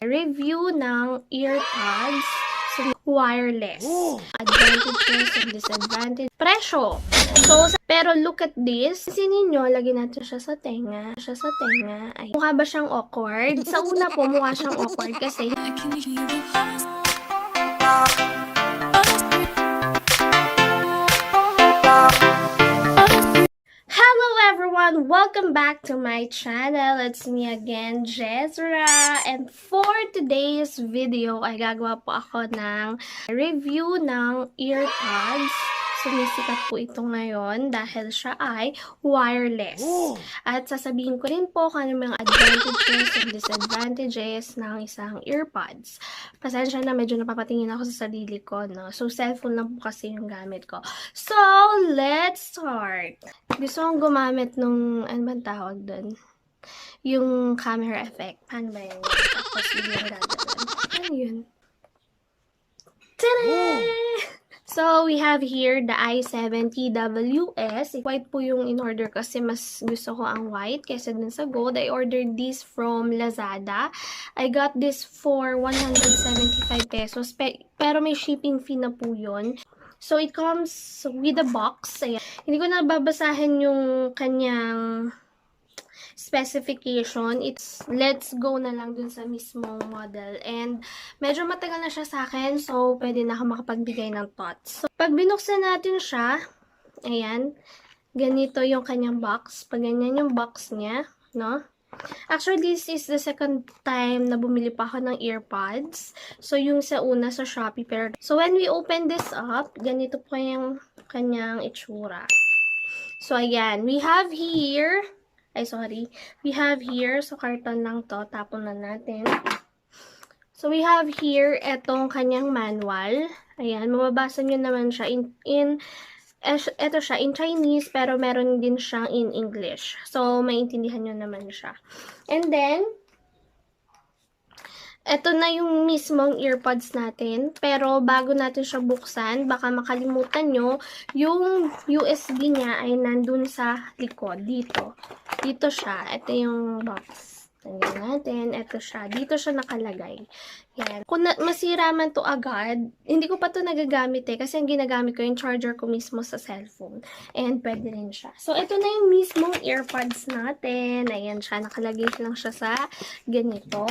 Review ng earpods wireless. Advantages and disadvantages. Presyo. Pero look at this. Kasi ninyo, lagyan natin siya sa tenga. Ay, mukha ba siyang awkward? Sa una po, mukha siyang awkward kasi hello everyone! Welcome back to my channel. It's me again, Jezra. And for today's video, ay gagawa po ako ng review ng earpods. Sumisikat po ito ngayon dahil siya ay wireless. At sasabihin ko rin po kung ano mga advantages and disadvantages ng isang earpods. Pasensya na, medyo napapatingin ako sa sarili ko, no? So, cellphone lang po kasi yung gamit ko. So, let's start. Gusto kong gumamit nung, ano bang tawag doon? Yung camera effect. Paano ba yun? Tapos yung gagawin. Ano yun? Tada! So, we have here the i7TWS. White po yung in-order kasi mas gusto ko ang white kaysa dun sa gold. I ordered this from Lazada. I got this for 175 pesos. Pero may shipping fee na po yun. So, it comes with a box. Ayan. Hindi ko na babasahin yung kanyang specification. Let's go na lang dun sa mismong model. And, medyo matagal na siya sa akin. So, pwede na ako makapagbigay ng thoughts. So, pag binuksan natin siya, ayan, ganito yung kanyang box. Pag ganyan yung box niya, no? Actually, this is the second time na bumili pa ako ng earpods. So, yung sa una sa Shopee. So, when we open this up, ganito po yung kanyang itsura. So, ayan. We have here, so karton lang to. Tapon na natin. So, we have here etong kanyang manual. Ayan. Mababasa nyo naman siya ito siya in Chinese, pero meron din siyang in English. So, maintindihan nyo naman siya. And then, ito na yung mismong earpods natin. Pero, bago natin siya buksan, baka makalimutan nyo, yung USB niya ay nandun sa likod. Dito siya. Ito yung box. Tingnan natin. Ito siya. Dito siya nakalagay. Yan. Kung masira man to agad, hindi ko pa to nagagamit kasi ang ginagamit ko yung charger ko mismo sa cellphone. And pwede rin siya. So, ito na yung mismong earpods natin. Ayan siya. Nakalagay lang siya sa ganito.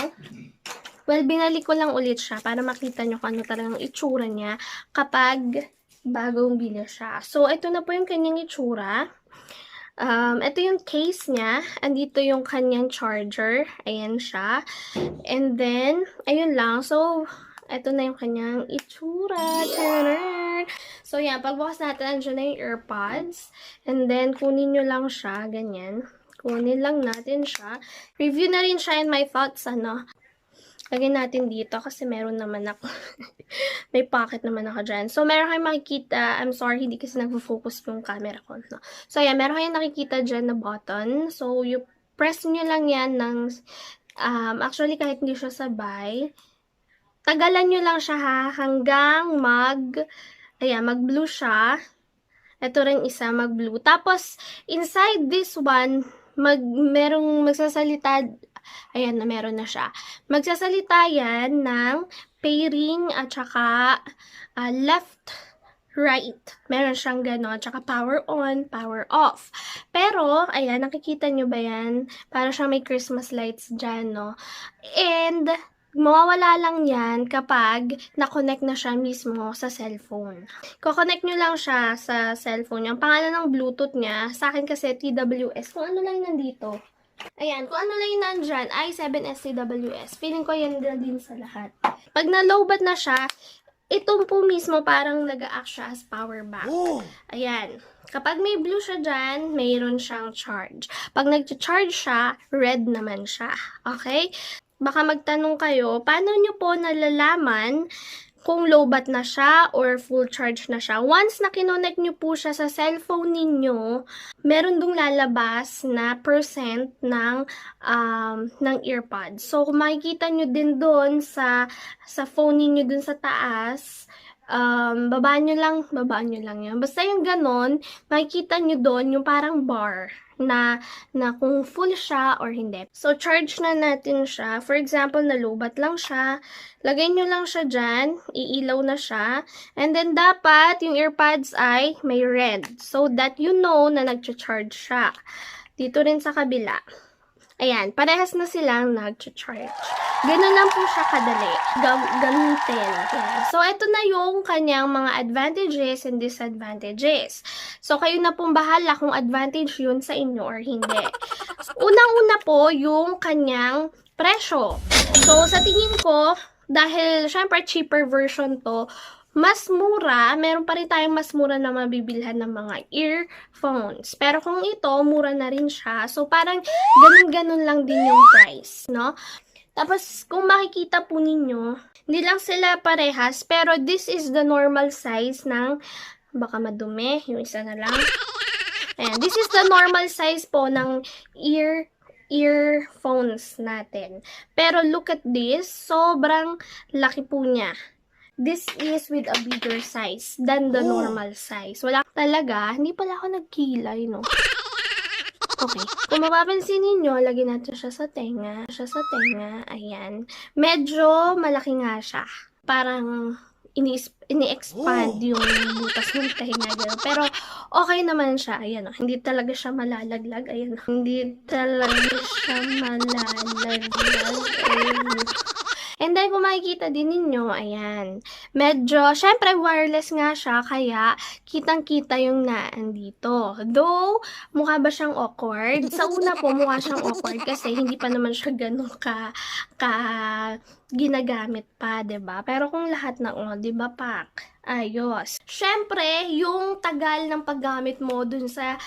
Well, binalik ko lang ulit siya para makita nyo kung ano talagang itsura niya kapag bagong bili siya. So, ito na po yung kanyang itsura. Ito yung case niya. Andito yung kanyang charger. Ayan siya. And then, ayun lang. So, ito na yung kanyang itsura. Tadaan! So, yan. Pagbukas natin, andyan na yung earpods. And then, kunin nyo lang siya. Ganyan. Kunin lang natin siya. Review na rin siya and my thoughts, Lagyan natin dito kasi meron naman ako. May pocket naman ako dyan. So, meron kayong makikita. I'm sorry, hindi kasi nagfo-focus yung camera ko. No? So, ayan. Meron kayong nakikita dyan na button. So, you press nyo lang yan ng actually, kahit hindi siya sabay, tagalan nyo lang siya hanggang mag-blue siya. Ito rin isa, mag-blue. Tapos, inside this one, merong magsasalita. Ayan, na meron na siya. Magsasalita yan ng pairing at saka left, right. Meron siyang gano'n. Tsaka power on, power off. Pero, ayan, nakikita nyo ba yan? Para siyang may Christmas lights dyan, no? And, mawawala lang yan kapag na-connect na siya mismo sa cellphone. Ko-connect nyo lang siya sa cellphone. Yung pangalan ng Bluetooth niya, sa akin kasi TWS. Kung ano lang nandito. Ayan, kung ano lang yung nandyan, i7STWS. Feeling ko yan din sa lahat. Pag na-lowbat na siya, itong po mismo parang nag-a-act siya as power bank. Ayan. Kapag may blue siya dyan, mayroon siyang charge. Pag nag-charge siya, red naman siya. Okay? Baka magtanong kayo, paano nyo po nalalaman kung lowbat na siya or full charge na siya? Once na kinonect nyo po siya sa cellphone ninyo, meron dong lalabas na percent ng earpods. So, kung makikita nyo din doon sa phone ninyo doon sa taas, babaan nyo lang yan. Basta yung ganon, makikita nyo doon yung parang bar. na kung full siya or hindi. So, charge na natin siya. For example, nalubat lang siya. Lagay nyo lang siya dyan. Iilaw na siya. And then, dapat yung earpods ay may red. So that you know na nag-charge siya. Dito rin sa kabila. Ayan, parehas na silang nag-charge. Ganun lang po siya kadali. Gamitin. Ayan. So, ito na yung kanyang mga advantages and disadvantages. So, kayo na pong bahala kung advantage yun sa inyo or hindi. Unang-una po yung kanyang presyo. So, sa tingin ko, dahil syempre cheaper version to, mas mura, meron pa rin tayong mas mura na mabibilhan ng mga earphones. Pero kung ito, mura na rin siya. So, parang ganun-ganun lang din yung price, no? Tapos, kung makikita po ninyo, hindi lang sila parehas, pero this is the normal size ng, baka madumi, yung isa na lang. Ayan, this is the normal size po ng earphones natin. Pero look at this, sobrang laki po niya. This is with a bigger size than the normal size. Wala talaga, hindi pala ako nagkilay, no? Okay. Kung mapapansin ninyo, lagyan natin siya sa tenga. Ayan. Medyo malaki nga siya. Parang ini-expand yung butas ng tenga. Gano. Pero okay naman siya. Ayan, oh. Hindi talaga siya malalaglag. Ayan, oh. Hindi talaga siya malalaglag. Ayan. And then, kung makikita din ninyo, ayan, medyo, syempre, wireless nga siya, kaya, kitang-kita yung naandito. Though, mukha ba siyang awkward? Sa una po, mukha siyang awkward kasi hindi pa naman siya ganun ginagamit pa, 'di ba? Pero kung lahat na, 'di ba, pak? Ayos. Syempre, yung tagal ng paggamit mo dun sa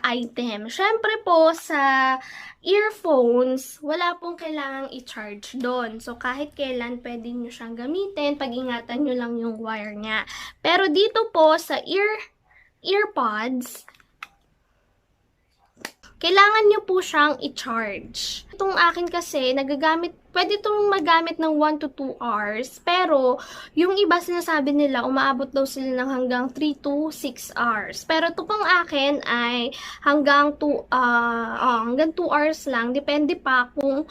item. Syempre po, sa earphones, wala pong kailangang i-charge doon. So, kahit kailan pwede nyo siyang gamitin, pag-ingatan nyo lang yung wire niya. Pero dito po, sa earpods, kailangan nyo po siyang i-charge. Itong akin kasi, pwede itong magamit ng 1 to 2 hours. Pero, yung iba sinasabi nila, umaabot daw sila ng hanggang 3 to 6 hours. Pero ito pong akin ay hanggang 2 hours lang. Depende pa kung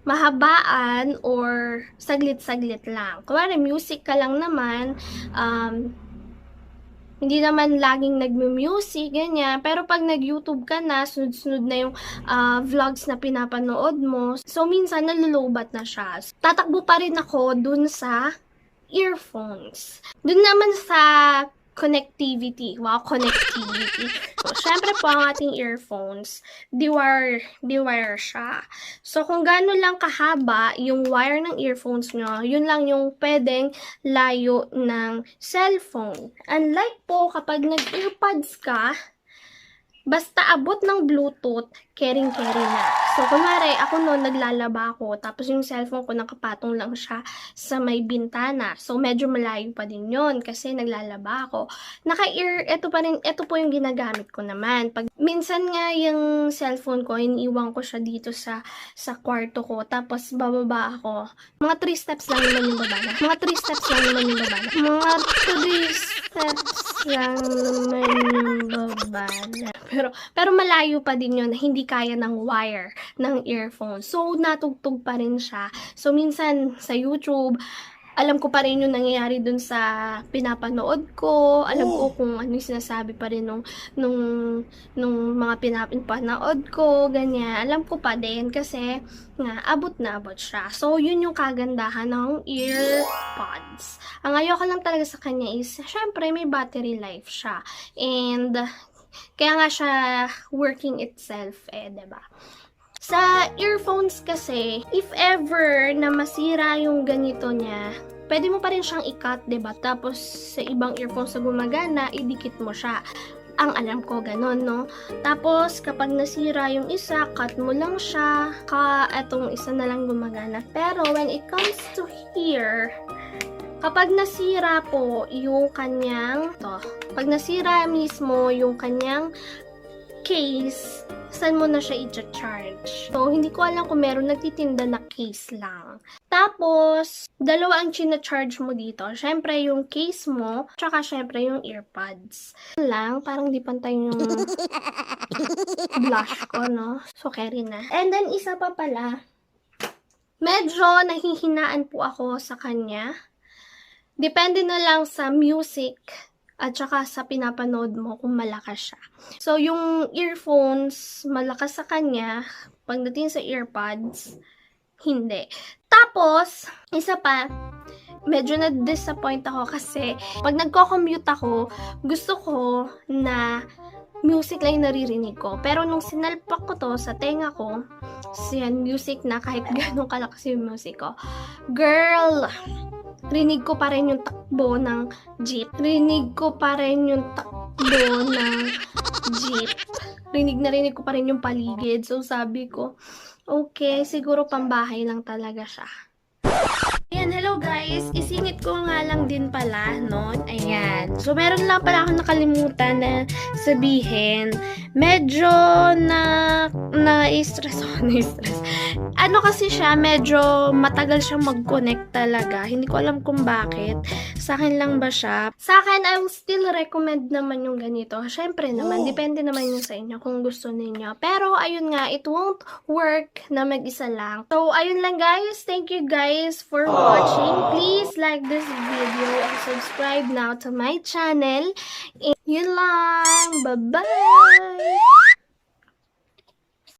mahabaan or saglit-saglit lang. Kunwari, music ka lang naman, hindi naman laging nagme-music, ganyan. Pero pag nag-YouTube ka na, sunod-sunod na yung vlogs na pinapanood mo. So, minsan nalulubat na siya. Tatakbo pa rin ako dun sa earphones. Dun naman sa connectivity. Wow, connectivity. So, syempre po ang ating earphones, di-wire siya. So, kung gano'n lang kahaba yung wire ng earphones nyo, yun lang yung pwedeng layo ng cellphone. Unlike po, kapag nag-earpods ka, basta abot ng Bluetooth, caring-carry na. So, kunwari, ako noon, naglalaba ako, tapos yung cellphone ko, nakapatong lang siya sa may bintana. So, medyo malayo pa din yon kasi naglalaba ako. Naka-ear, ito po yung ginagamit ko naman. Minsan nga yung cellphone ko, iniiwan ko siya dito sa kwarto ko, tapos bababa ako. Mga 3 steps lang naman yung babala. Mga 3 steps lang naman yung babala. Pero malayo pa din yun, hindi kaya ng wire ng earphone. So, natugtog pa rin siya. So, minsan sa YouTube, alam ko pa rin yung nangyayari dun sa pinapanood ko. Alam ko kung ano yung sinasabi pa rin nung mga pinapanood ko, ganyan. Alam ko pa din kasi nga, abot na abot siya. So, yun yung kagandahan ng earpods. Ang ayoko lang talaga sa kanya is, syempre, may battery life siya. And, kaya nga siya working itself, diba? Sa earphones kasi, if ever na masira yung ganito niya, pwede mo pa rin siyang i-cut, diba? Tapos, sa ibang earphones na gumagana, idikit mo siya. Ang alam ko, ganun, no? Tapos, kapag nasira yung isa, cut mo lang siya, etong isa na lang gumagana. Pero, when it comes to here, kapag nasira po yung kanyang, pag nasira mismo yung kanyang case, saan mo na siya i-charge. So, hindi ko alam kung meron nagtitinda na case lang. Tapos, dalawa ang china-charge mo dito. Syempre, yung case mo, tsaka syempre yung earpods. Yun lang, parang di pantay yung blush ko, no? So, carry na. And then, isa pa pala, medyo nahihinaan po ako sa kanya. Depende na lang sa music at saka sa pinapanood mo kung malakas siya. So, yung earphones, malakas sa kanya. Pagdating sa earpods, hindi. Tapos, isa pa, medyo na-disappoint ako kasi pag nagko-commute ako, gusto ko na music lang yung naririnig ko. Pero nung sinalpak ko to sa tenga ko, siyan music na kahit ganun kalakas yung music ko. Girl, rinig ko pa rin yung takbo ng jeep. Rinig ko pa rin yung takbo ng jeep. Rinig ko pa rin yung paligid. So, sabi ko, okay, siguro pambahay lang talaga siya. Ayan, hello guys. Isingit ko nga lang din pala, no? Ayan. So, meron lang pala akong nakalimutan na sabihin. Medyo na-stress ako. Na-stress. Ano kasi siya, medyo matagal siyang mag-connect talaga. Hindi ko alam kung bakit. Sa akin lang ba siya? Sa akin, I will still recommend naman yung ganito. Syempre naman, depende naman yung sa inyo kung gusto ninyo. Pero, ayun nga, it won't work na mag-isa lang. So, ayun lang guys. Thank you guys for watching. Please like this video and subscribe now to my channel. And yun lang. Bye-bye!